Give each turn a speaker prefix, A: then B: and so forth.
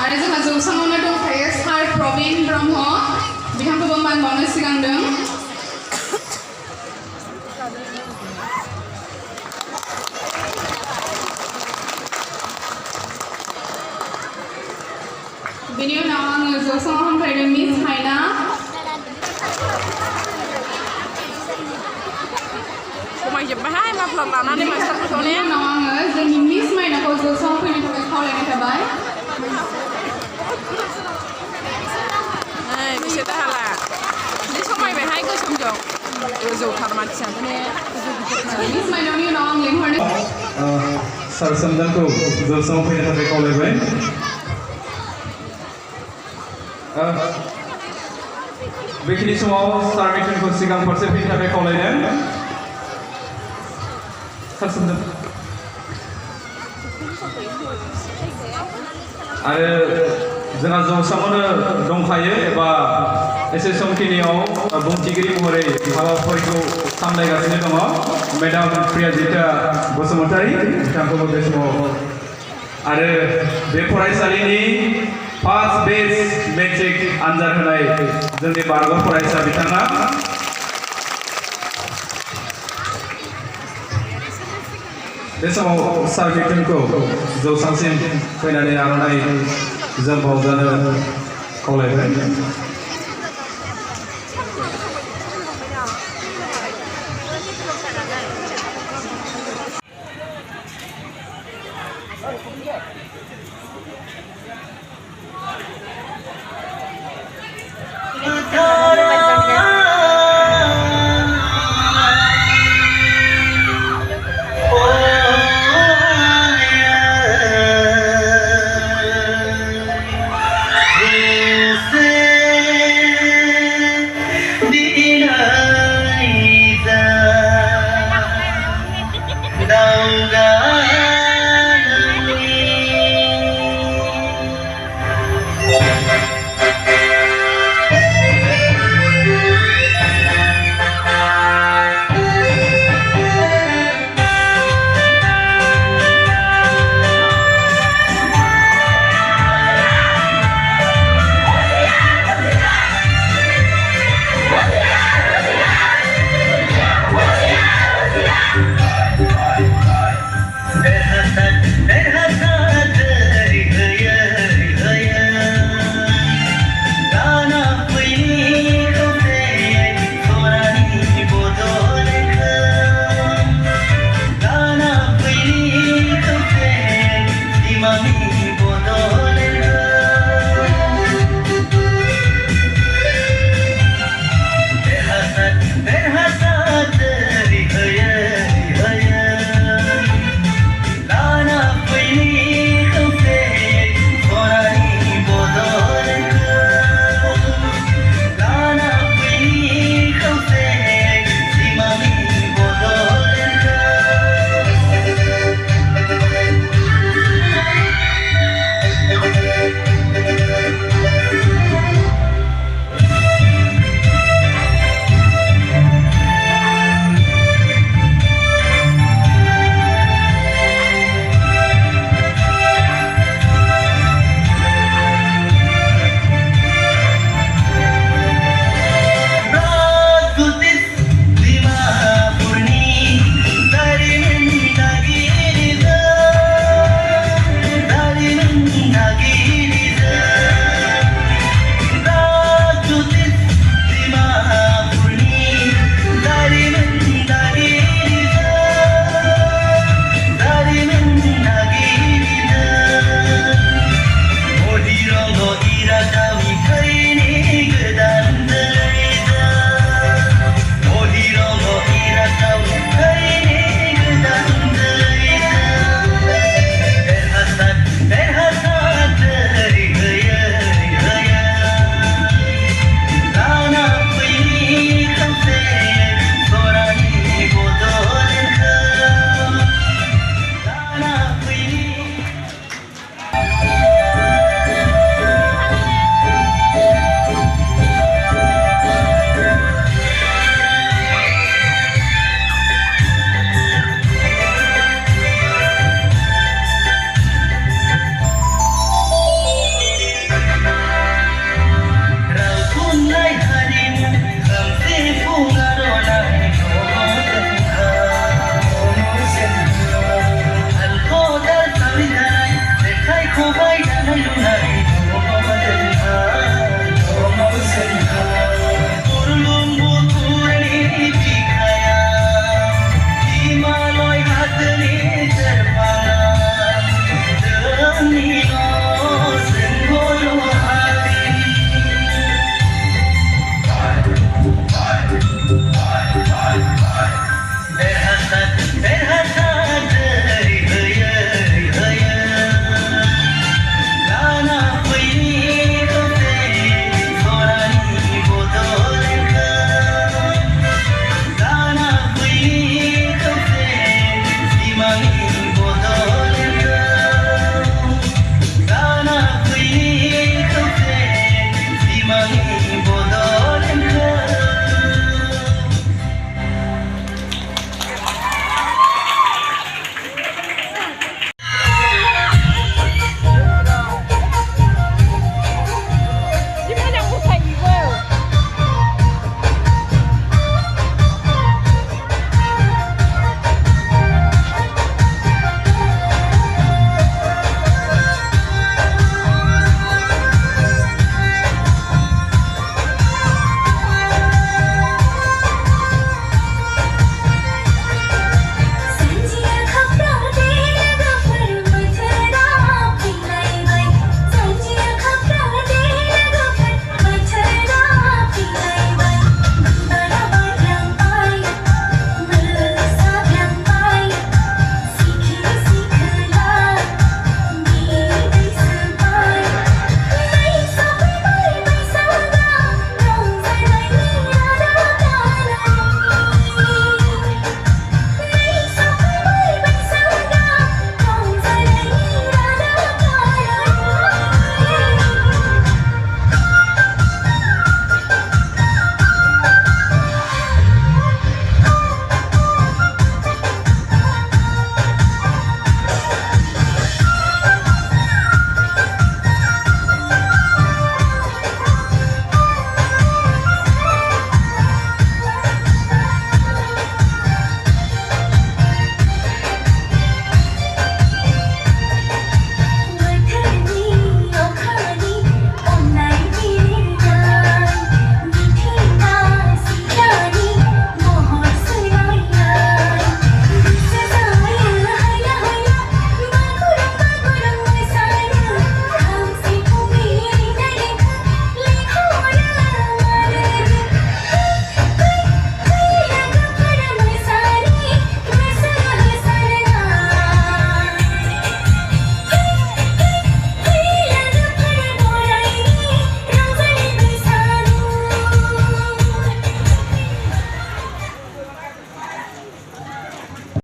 A: आरो जोंहा जौसाङावनो दंखायो सार प्रबिन ब्रह्म बिथांखौबो मान बावनो सिगांदों बेनि उनाव आङो जौसाङाव हांख्रायदों मिस हायना
B: खमायजोब्बायहाय माफ्लार लानानै मास्टारफोरखौ
A: बेनि उनाव आङो जोंनि मिस माइनाखौ जौसाङाव फैनो थाखाय खावलायनाय थाबाय
B: नै बिसोर दाहाला जि समायबायहाय गोसोमजों गोजौथार मानसियानो ने
A: मिस माइनावनि उनाव आं लिंहरनो
C: सार सोमदोनखौ जौसाङाव फैनो थाखाय खावलायबाय बेखिनि समाव सार मिटिंखौ सिगां फारसे फैनो थाखाय खावलायदों सार सोमदोन आरो जोंहा जौसाङावनो दंखायो एबा एसे समखिनियाव बुंथिगिरि महरै हाबाफारिखौ सामलायगासिनो दङ मेडाम प्रियाजिता बसुमतारी बिथांखौबो बे समाव आरो बे फरायसालिनि फार्स्ट बेच मेट्रिक आनजाद होनाय जोंनि बारग' फरायसा बिथाङा बे समाव सार मिटिंखौ जौसांसिम फैनानै आर'नाइ जों बावजानो खावलायबाय
D: Hey.